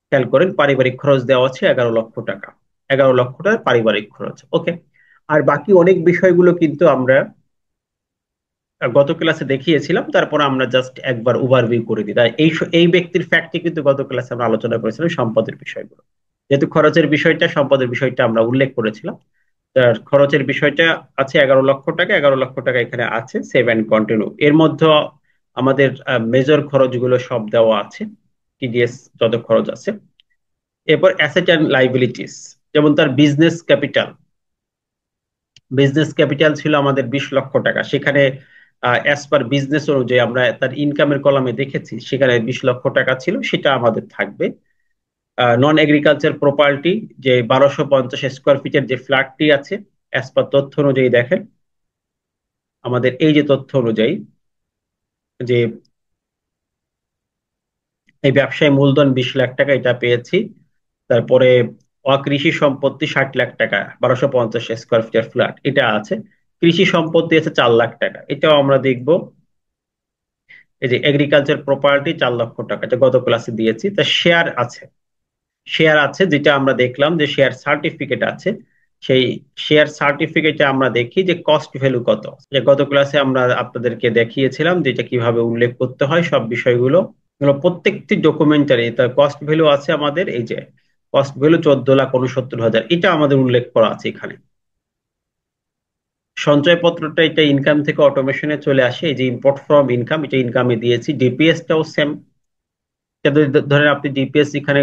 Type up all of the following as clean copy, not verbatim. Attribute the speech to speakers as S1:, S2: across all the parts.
S1: খেয়াল করেন, পারিবারিক খরচ দেওয়া আছে 11 লক্ষ টাকা। 11 লক্ষ টাকা পারিবারিক খরচ, ওকে। আর বাকি অনেক বিষয়গুলো কিন্তু আমরা গত ক্লাসে দেখিয়েছিলাম, তারপর আমরা জাস্ট একবার ওভারভিউ করে দিই। তাই এই ব্যক্তির ফ্যাক্টটি কিন্তু গত ক্লাসে আমরা আলোচনা করেছিলাম সম্পদের বিষয়গুলো। যেহেতু খরচের বিষয়টা, সম্পদের বিষয়টা আমরা উল্লেখ করেছিলাম। তার খরচের বিষয়টা আছে 11 লক্ষ টাকা, 11 লক্ষ টাকা এখানে আছে সেভ অ্যান্ড কন্টিনিউ। এর মধ্যে আমাদের মেজর খরচগুলো সব দেওয়া আছে, টিডিএস যত খরচ আছে। এরপর অ্যাসেট অ্যান্ড লাইবিলিটিস, যেমন তার বিজনেস ক্যাপিটাল। বিজনেস ক্যাপিটাল ছিল আমাদের 20 লক্ষ টাকা, সেখানে অ্যাজ পার বিজনেস অনুযায়ী আমরা তার ইনকামের কলামে দেখেছি সেখানে 20 লক্ষ টাকা ছিল, সেটা আমাদের থাকবে। নন এগ্রিকালচার প্রপার্টি, যে 1250 স্কোয়ার ফিটের যে ফ্ল্যাটটি আছে, অ্যাজ পার তথ্য অনুযায়ী দেখেন আমাদের এই যে তথ্য অনুযায়ী, যে এই ব্যবসায় মূলধন 20 লাখ টাকা এটা পেয়েছি। তারপরে অকৃষি সম্পত্তি 60 লাখ টাকা, 1250 স্কোয়ার ফিটের ফ্ল্যাট এটা আছে। কৃষি সম্পত্তি আছে 4 লাখ টাকা, এটাও আমরা দেখব। এই যে এগ্রিকালচার প্রপার্টি 4 লক্ষ টাকা, এটা গত ক্লাসে দিয়েছি। তা শেয়ার আছে, শেয়ার আছে যেটা আমরা দেখলাম যে শেয়ার সার্টিফিকেট আছে। সেই শেয়ার সার্টিফিকেটে আমরা দেখি যে কস্ট ভ্যালু কত। যে গত ক্লাসে আমরা আপনাদেরকে দেখিয়েছিলাম যে এটা কিভাবে উল্লেখ করতে হয় সব বিষয়গুলো। এগুলো প্রত্যেকটি ডকুমেন্টারি তার কস্ট ভ্যালু আছে আমাদের। এই যে কস্ট ভ্যালু 14,69,000, এটা আমাদের উল্লেখ করা আছে এখানে। সঞ্চয়পত্রটা এটা ইনকাম থেকে অটোমেশনে চলে আসে, এই যে ইম্পোর্ট ফ্রম ইনকাম, এটা ইনকামে দিয়েছি। ডিপিএসটাও সেম। ধরেন আপনি ডিপিএস এখানে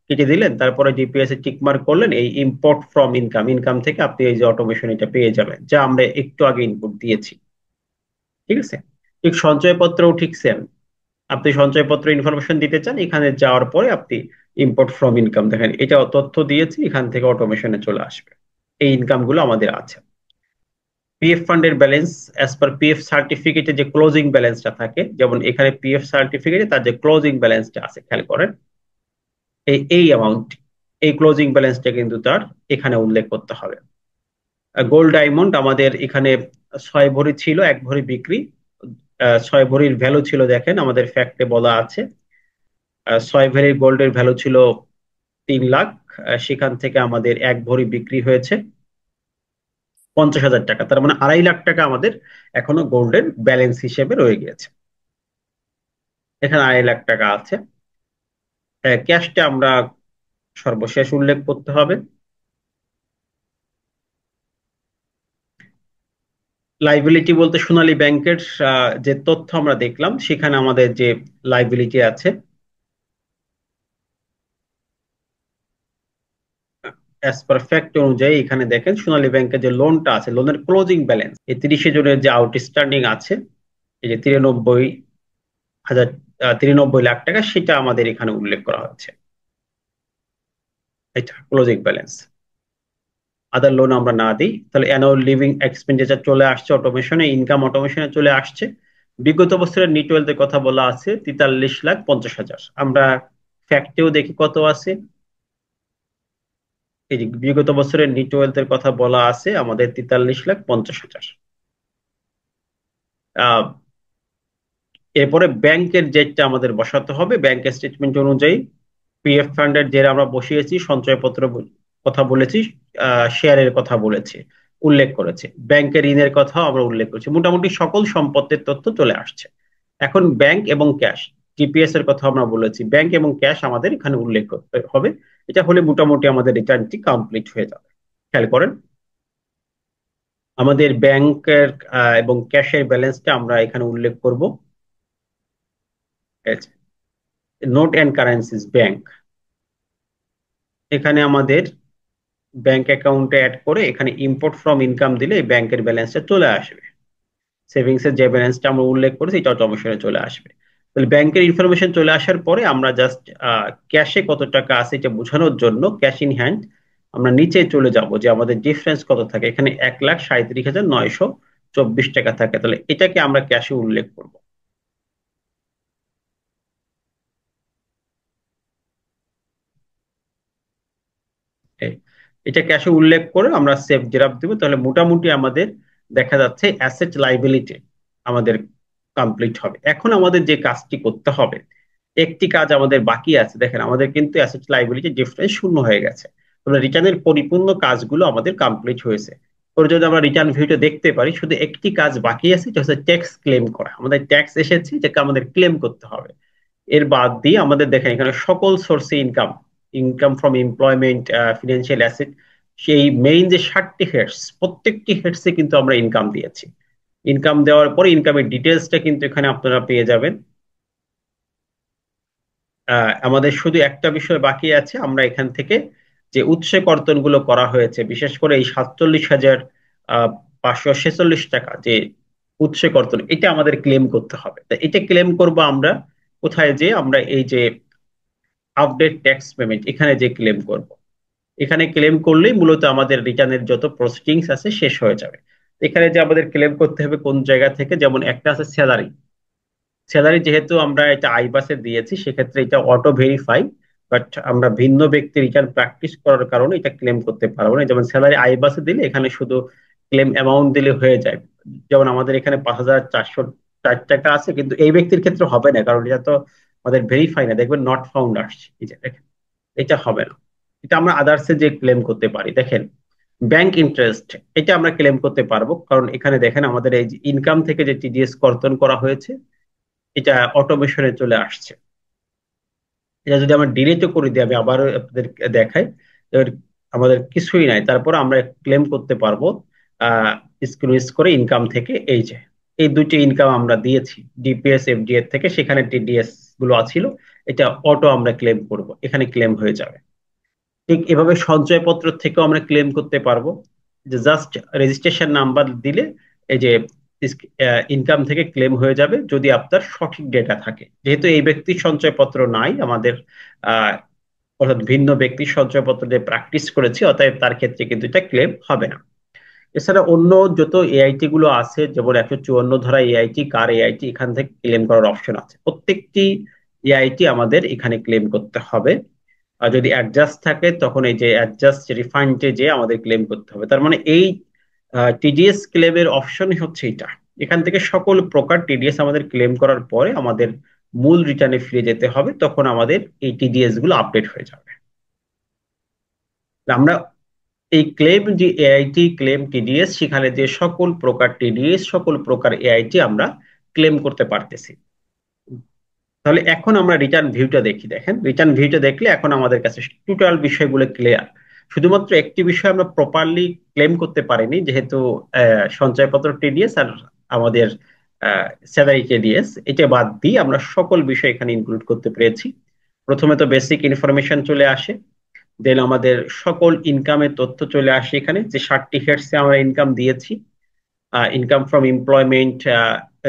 S1: কেটে দিলেন, তারপরে ডিপিএস এ টিক মার্ক করলেন, এই ইম্পোর্ট ফ্রম ইনকাম, ইনকাম থেকে আপনি এই যে অটোমেশন এটা পেয়ে যাবেন, যা আমরা একটু আগে ইনপুট দিয়েছি। ঠিক আছে, ঠিক সঞ্চয়পত্রও ঠিক সেম। আপনি সঞ্চয়পত্র ইনফরমেশন দিতে চান, এখানে যাওয়ার পরে আপনি ইম্পোর্ট ফ্রম ইনকাম দেখেন, এটা তথ্য দিয়েছি, এখান থেকে অটোমেশনে চলে আসবে। এই ইনকাম গুলো আমাদের আছে। পিএফ ফান্ডের ব্যালেন্স অ্যাজ পার পিএফ সার্টিফিকেটে যে ক্লোজিং ব্যালেন্সটা থাকে, যেমন এখানে পিএফ সার্টিফিকেটে তার যে ক্লোজিং ব্যালেন্সটা আছে খেয়াল করেন, এই অ্যামাউন্ট, এই ক্লোজিং ব্যালেন্সটা কিন্তু তার এখানে উল্লেখ করতে হবে। গোল্ড ডায়মন্ড আমাদের এখানে 6 ভরি ছিল, 1 ভরি বিক্রি। 6 ভরির ভ্যালু ছিল দেখেন আমাদের ফ্যাক্টে বলা আছে। 6 ভরি গোল্ডের ভ্যালু ছিল 3 লাখ। সেখান থেকে আমাদের 1 ভরি বিক্রি হয়েছে 50,000 টাকা, তার মানে 2.5 লাখ টাকা আমাদের এখনো গোল্ডের ব্যালেন্স হিসেবে রয়ে গিয়েছে। এখানে 2.5 লাখ টাকা আছে। ক্যাশটা আমরা সর্বশেষ উল্লেখ করতে হবে। লাইবিলিটি বলতে সোনালী ব্যাংকের যে তথ্য আমরা দেখলাম, সেখানে আমাদের যে লাইবিলিটি আছে অ্যাজ পার ফ্যাক্ট অনুযায়ী, এখানে দেখেন সোনালী ব্যাংকের যে লোনটা আছে, লোনের ক্লোজিং ব্যালেন্স এই 30 জনের যে আউটস্ট্যান্ডিং আছে, এই যে 93,000, 93 লাখ টাকা, সেটা আমাদের এখানে উল্লেখ করা হচ্ছে। এটা ক্লোজিং ব্যালেন্স। আদার লোন আমরা না দিই, তাহলে অ্যানুয়াল লিভিং এক্সপেন্ডিচার চলে আসছে অটোমেশনে, ইনকাম অটোমেশনে চলে আসছে। বিগত বছরের নিট ওয়েলথের কথা বলা আছে 43,50,000। আমরা ফ্যাক্টেও দেখি কত আছে। এই যে বিগত বছরের নিট ওয়েলথের কথা বলা আছে আমাদের 43,50,000। আহ এরপরে ব্যাংকের যেটা আমাদের বসাতে হবে, ব্যাংকের স্টেটমেন্ট অনুযায়ী পিএফ ফান্ডের যে আমরা বসিয়েছি, সঞ্চয়পত্র কথা বলেছি, শেয়ারের কথা বলেছি, উল্লেখ করেছে, ব্যাংকের ঋণের কথাও আমরা উল্লেখ করেছি। মোটামুটি সকল সম্পত্তির তথ্য চলে আসছে। এখন ব্যাংক এবং ক্যাশ, টিপিএস এর কথা আমরা বলেছি, ব্যাংক এবং ক্যাশ আমাদের এখানে উল্লেখ করতে হবে। এটা হলে মোটামুটি আমাদের রিটার্নটি কমপ্লিট হয়ে যাবে। খেয়াল করেন আমাদের ব্যাংকের এবং ক্যাশের ব্যালেন্সটা আমরা এখানে উল্লেখ করব। নোট অ্যান্ড কারেন্সিস ব্যাংক, এখানে আমাদের ব্যাংক অ্যাকাউন্টে অ্যাড করে এখানে ইম্পোর্ট ফ্রম ইনকাম দিলে এই ব্যাংকের ব্যালেন্সটা চলে আসবে। সেভিংস এর যে ব্যালেন্সটা আমরা উল্লেখ করেছি এটা অটোমেশনে চলে আসবে। তাহলে ব্যাংকের ইনফরমেশন চলে আসার পরে আমরা জাস্ট ক্যাশে কত টাকা আছে এটা বোঝানোর জন্য ক্যাশ ইন হ্যান্ড আমরা নিচে চলে যাব, যে আমাদের ডিফারেন্স কত থাকে। এখানে 1,37,924 টাকা থাকে, তাহলে এটাকে আমরা ক্যাশে উল্লেখ করব। এই, এটা ক্যাশে উল্লেখ করে আমরা সেভ ড্রাফট দিব, তাহলে মোটামুটি আমাদের দেখা যাচ্ছে অ্যাসেট লাইবিলিটি আমাদের কমপ্লিট হবে। এখন আমাদের যে কাজটি করতে হবে, একটি কাজ আমাদের বাকি আছে, দেখেন আমাদের কিন্তু অ্যাসেট লাইবিলিটি ডিফারেন্স শূন্য হয়ে গেছে। তবে রিটার্নের পরিপূর্ণ কাজগুলো আমাদের কমপ্লিট হয়েছে। পরে যদি আমরা রিটার্ন ভিউটা দেখতে পারি, শুধু একটি কাজ বাকি আছে, যেটা হচ্ছে ট্যাক্স ক্লেম করা। আমাদের ট্যাক্স এসেছে, যেটা আমাদের ক্লেম করতে হবে। এর বাদ দিয়ে আমাদের দেখেন এখানে সকল সোর্সে income, income from employment, financial asset, সেই মেইন যে 60 হেডস, প্রত্যেকটি হেডসে কিন্তু আমরা ইনকাম দিয়েছি। ইনকাম দেওয়ার পরে ইনকামের ডিটেলসটা কিন্তু এখানে আপনারা পেয়ে যাবেন। আমাদের শুধু একটা বিষয় বাকি আছে, আমরা এখান থেকে যে উৎসে কর্তনগুলো করা হয়েছে, বিশেষ করে এই 47,546 টাকা যে উৎসে কর্তন, এটা আমাদের ক্লেম করতে হবে। তা এটা ক্লেম করব আমরা কোথায়? যে আমরা এই যে আপডেট ট্যাক্স পেমেন্ট, এখানে যে ক্লেম করব, এখানে ক্লেম করলেই মূলত আমাদের রিটার্নের যত প্রসিডিংস আছে শেষ হয়ে যাবে। এখানে যে আমাদের ক্লেম করতে হবে কোন জায়গা থেকে, যেমন একটা আছে স্যালারি। স্যালারি যেহেতু আমরা এটা আইবাসে দিয়েছি, সেক্ষেত্রে এটা অটো ভেরিফাই, বাট আমরা ভিন্ন ব্যক্তি রিটার্ন প্র্যাকটিস করার কারণে এটা ক্লেম করতে পারবো না। যেমন স্যালারি আইবাসে দিলে এখানে শুধু ক্লেম অ্যামাউন্ট দিলে হয়ে যায়। যেমন আমাদের এখানে 5,404 টাকা আছে, কিন্তু এই ব্যক্তির ক্ষেত্রে হবে না, কারণ এটা তো আমাদের ভেরিফাই না। দেখবেন নট ফাউন্ড আসছে, এই যে দেখেন, এটা হবে না। এটা আমরা আদার্সে যে ক্লেম করতে পারি। দেখেন ব্যাংক ইন্টারেস্ট, এটা আমরা ক্লেম করতে পারবো, কারণ এখানে দেখেন আমাদের এই ইনকাম থেকে যে টিডিএস কর্তন করা হয়েছে, এটা অটোমেশনে চলে আসছে। এটা যদি আমরা ডিলিটও করে দিই, আমি আবারও আপনাদের দেখাই, এবার আমাদের কিছুই নাই, তারপর আমরা ক্লেম করতে পারবো আহ স্ক্রুইজ করে ইনকাম থেকে। এই যে এই দুটি ইনকাম আমরা দিয়েছি ডিপিএস এফডিএ থেকে, সেখানে টিডিএস গুলো আছিল, এটা অটো আমরা ক্লেম করব, এখানে ক্লেম হয়ে যাবে। ঠিক এভাবে সঞ্চয়পত্র থেকেও আমরা ক্লেম করতে পারবো, যে জাস্ট রেজিস্ট্রেশন নাম্বার দিলে এই যে ইনকাম থেকে ক্লেম হয়ে যাবে, যদি আপনার সঠিক ডেটা থাকে। যেহেতু এই ব্যক্তির সঞ্চয়পত্র নাই আমাদের, আহ অর্থাৎ ভিন্ন ব্যক্তির সঞ্চয়পত্র দিয়ে প্র্যাকটিস করেছি, অতএব তার ক্ষেত্রে কিন্তু এটা ক্লেম হবে না। এছাড়া অন্য যত এআইটি গুলো আছে, যেমন 154 ধারা এআইটি, কার এআইটি, এখান থেকে ক্লেম করার অপশন আছে। প্রত্যেকটি এআইটি আমাদের এখানে ক্লেম করতে হবে। আর যদি অ্যাডজাস্ট থাকে, তখন এই যে অ্যাডজাস্ট রিফান্ডে যে আমাদের ক্লেম করতে হবে। তার মানে এই টিডিএস ক্লেমের অপশনই হচ্ছে এটা। এখান থেকে সকল প্রকার টিডিএস আমাদের ক্লেম করার পরে আমাদের মূল রিটার্নে ফিরে যেতে হবে, তখন আমাদের এই টিডিএস গুলো আপডেট হয়ে যাবে। আমরা এই ক্লেম যে এআইটি ক্লেম টিডিএস, সেখানে যে সকল প্রকার টিডিএস, সকল প্রকার এআইটি আমরা ক্লেম করতে পারতেছি। তাহলে এখন আমরা রিটার্ন ভিউটা দেখি। দেখেন রিটার্ন ভিউটা দেখলে এখন আমাদের কাছে টোটাল বিষয়গুলো ক্লিয়ার। শুধুমাত্র একটি বিষয় আমরা প্রপারলি ক্লেম করতে পারিনি, যেহেতু সঞ্চয়পত্র টিডিএস আর আমাদের স্যালারি টিডিএস, এটা বাদ দিয়ে আমরা সকল বিষয় এখানে ইনক্লুড করতে পেরেছি। প্রথমে তো বেসিক ইনফরমেশন চলে আসে, দেন আমাদের সকল ইনকামের তথ্য চলে আসে এখানে, যে 60 হেডসে আমরা ইনকাম দিয়েছি, income from employment,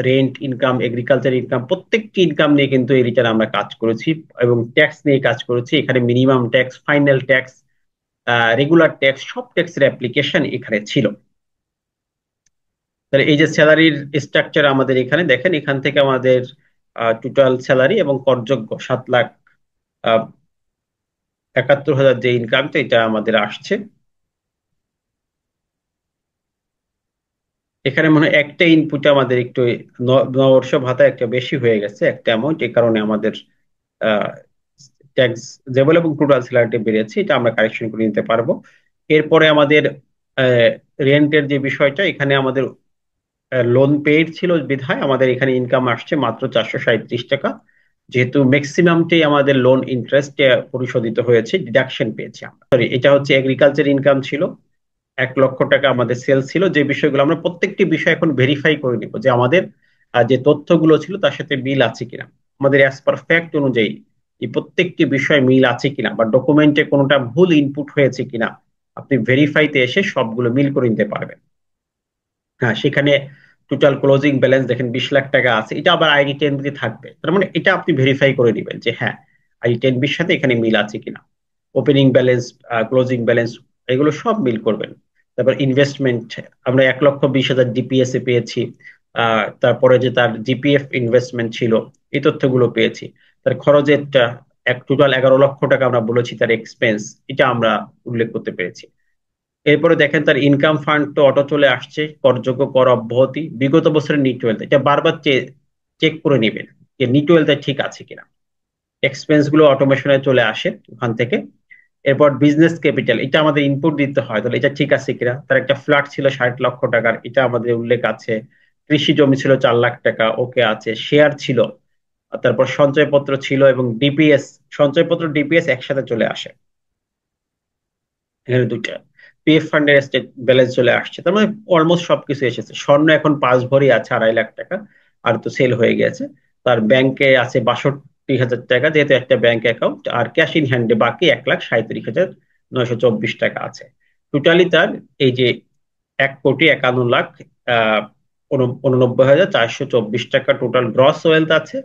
S1: rent income, agriculture income, প্রত্যেকটি ইনকাম নিয়ে কিন্তু এই রিটার্ন আমরা কাজ করেছি। এবং ট্যাক্স নিয়ে কাজ করেছি, এখানে minimum tax, final tax, regular tax, সব ট্যাক্সের অ্যাপ্লিকেশন এখানে ছিল। তাহলে এই যে স্যালারির স্ট্রাকচার আমাদের এখানে দেখেন, এখান থেকে আমাদের টোটাল স্যালারি এবং করযোগ্য 7,71,000 যে ইনকামটা, এটা আমাদের আসছে। এখানে মনে হয় একটা ইনপুট আমাদের একটু নববর্ষ ভাতা একটা বেশি হয়ে গেছে, একটা অ্যামাউন্ট, এই কারণে আমাদের ট্যাক্স জেবল এবং টোটাল স্যালারিটি বেড়েছে, এটা আমরা কারেকশন করে নিতে পারবো। এরপরে আমাদের রেন্টের যে বিষয়টা, এখানে আমাদের লোন পেইড ছিল বিধায় আমাদের এখানে ইনকাম আসছে মাত্র 437 টাকা। যেহেতু ম্যাক্সিমামটাই আমাদের লোন ইন্টারেস্ট পরিশোধিত হয়েছে, ডিডাকশন পেয়েছি আমরা। সরি, এটা হচ্ছে এগ্রিকালচার ইনকাম ছিল, 1 লক্ষ টাকা আমাদের সেল ছিল। যে বিষয়গুলো আমরা প্রত্যেকটি বিষয় এখন ভেরিফাই করে নিব, যে আমাদের যে তথ্যগুলো ছিল তার সাথে মিল আছে কিনা, আমাদের অ্যাজ পার ফ্যাক্ট অনুযায়ী এই প্রত্যেকটি বিষয় মিল আছে কিনা, বা ডকুমেন্টে কোনোটা ভুল ইনপুট হয়েছে কিনা, আপনি ভেরিফাইতে এসে সবগুলো মিল করে নিতে পারবেন। হ্যাঁ, সেখানে টোটাল ক্লোজিং ব্যালেন্স দেখেন 20 লাখ টাকা আছে, এটা আবার আইডি 10B থাকবে। তার মানে এটা আপনি ভেরিফাই করে নেবেন যে হ্যাঁ, আইডি 10Bর সাথে এখানে মিল আছে কিনা। ওপেনিং ব্যালেন্স, ক্লোজিং ব্যালেন্স, এগুলো সব মিল করবেন। তারপর ইনভেস্টমেন্ট, আমরা 1,20,000 ডিপিএস এ পেয়েছি। তারপরে যে তার জিপিএফ ইনভেস্টমেন্ট ছিল, এই তথ্যগুলো পেয়েছি। তার খরচেরটা এক টোটাল 11 লক্ষ টাকা আমরা বলেছি তার এক্সপেন্স, এটা আমরা উল্লেখ করতে পেরেছি। এরপরে দেখেন তার ইনকাম ফান্ড তো অটো চলে আসছে, করযোগ্য কর অব্যাহতি, বিগত বছরের নিট ওয়েলথ, এটা বারবার চেক করে নেবেন যে নিট ওয়েলথ ঠিক আছে কিনা। এক্সপেন্স গুলো অটোমেশনে চলে আসে ওখান থেকে। এরপর বিজনেস ক্যাপিটাল, এটা আমাদের ইনপুট দিতে হয়, তাহলে এটা ঠিক আছে কিনা। তার একটা ফ্ল্যাট ছিল 60 লক্ষ টাকার, এটা আমাদের উল্লেখ আছে। কৃষি জমি ছিল 4 লাখ টাকা, ওকে আছে। শেয়ার ছিল, আর তারপর সঞ্চয়পত্র ছিল, এবং ডিপিএস, সঞ্চয়পত্র ডিপিএস একসাথে চলে আসে এখানে দুইটা। পিএফ ফান্ডের স্টেট ব্যালেন্স চলে আসছে, তার মানে অলমোস্ট সবকিছু এসেছে। স্বর্ণ এখন 5 ভরি আছে 2.5 লাখ টাকা, আর তো সেল হয়ে গেছে। তার ব্যাংকে আছে 62,000 টাকা, যেহেতু একটা ব্যাংক অ্যাকাউন্ট। আর ক্যাশ ইন হ্যান্ডে বাকি 1,37,924 টাকা আছে। টোটালি তার এই যে 1,51,00,000 89,424 টাকা টোটাল গ্রস ওয়েলথ আছে।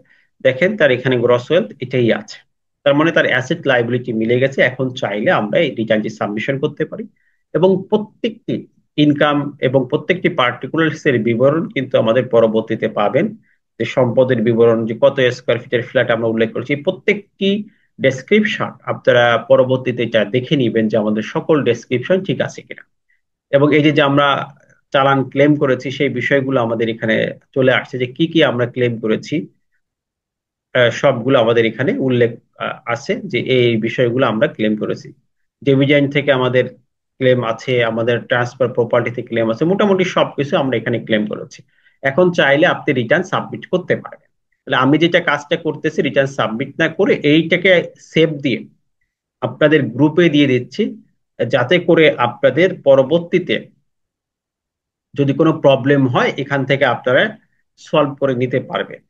S1: দেখেন তার এখানে গ্রস ওয়েলথ এটাই আছে। তার মানে তার অ্যাসেট লাইবিলিটি মিলে গেছে। এখন চাইলে আমরা এই রিটার্নটি সাবমিশন করতে পারি, এবং প্রত্যেকটি ইনকাম এবং প্রত্যেকটি পার্টিকুলার্স এর বিবরণ কিন্তু আমাদের পরবর্তীতে পাবেন। যে সম্পদের বিবরণ, যে কত স্কোয়ার ফিটের ফ্ল্যাট আমরা উল্লেখ করছি, প্রত্যেকটি ডেসক্রিপশন আপনারা পরবর্তীতে এটা দেখে নিবেন যে আমাদের সকল ডেসক্রিপশন ঠিক আছে কিনা। এবং এই যে যে আমরা চালান ক্লেম করেছি, সেই বিষয়গুলো আমাদের এখানে চলে আসছে, যে কি কি আমরা ক্লেম করেছি। সবগুলো আমাদের এখানে উল্লেখ আছে, যে এই বিষয়গুলো আমরা ক্লেম করেছি। ডিভিডেন্ড থেকে আমাদের ক্লেম আছে, আমাদের ট্রান্সফার প্রপার্টিতে ক্লেম আছে, মোটামুটি সবকিছু আমরা এখানে ক্লেম করেছি। এখন চাইলে আপনি রিটার্ন সাবমিট করতে পারবেন। তাহলে আমি যেটা কাজটা করতেছি, রিটার্ন সাবমিট না করে এইটাকে সেভ দিয়ে আপনাদের গ্রুপে দিয়ে দিচ্ছি, যাতে করে আপনাদের পরবর্তীতে যদি কোনো প্রবলেম হয় এখান থেকে আপনারা সলভ করে নিতে পারবেন।